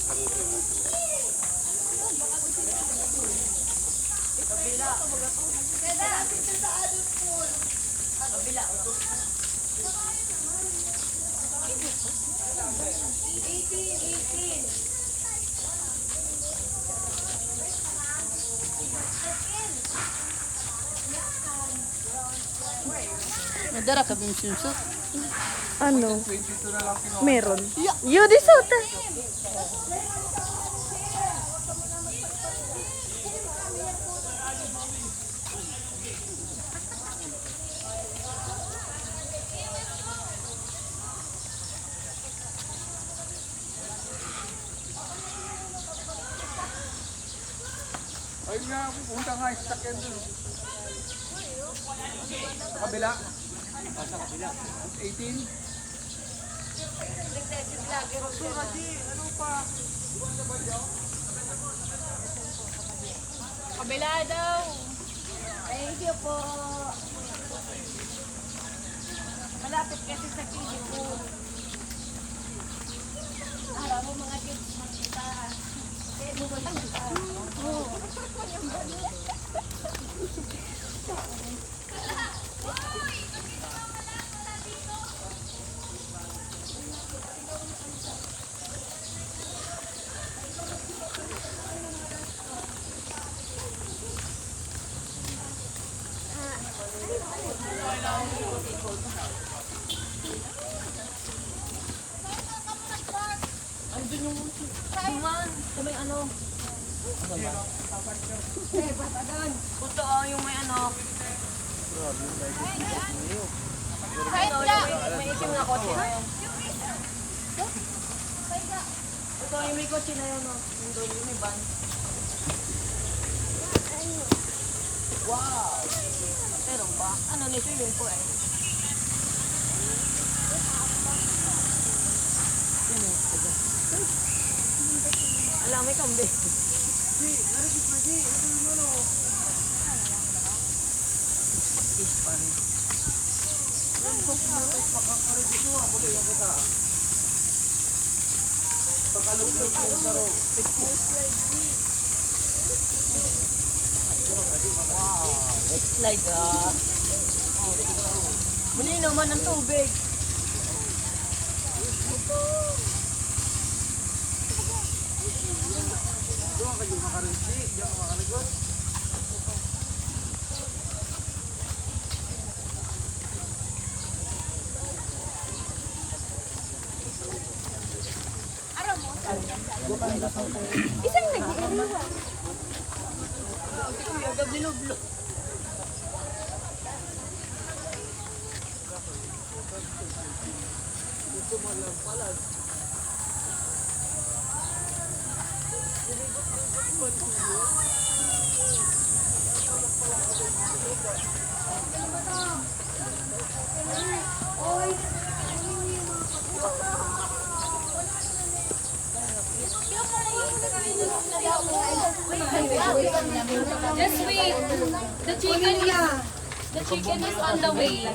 Kabila. Kaya lapit na sa adult pool. Kabila. 18. Nadara ka bang swimsuit? Ano? Meron. Yun, di suta. Ay nga, pupunta nga yung sakyan dun. Sa kabila. Sa kabila. 18. Kabila daw. Thank you po. Malapit kasi sa kiddie pool. Para mo mga kids makita. Eh, mo ba makita? Oo. Andun yung duman. Ito may ano. Eh, batagan. Ito yung may ano. Kahit na. May itim na kotse na yun. Ito yung may kotse na yun. Yung doon yung may van. Wow! Meron ba? Ano ni swimming pool eh? Alam, may kambi. Wow, it's like muli naman ang tubig. Doon kayo makarinsi, diyan makaligot. Isang nag-iiwan. Kuya, gabi-lublo. Just wait. The chicken is on the way.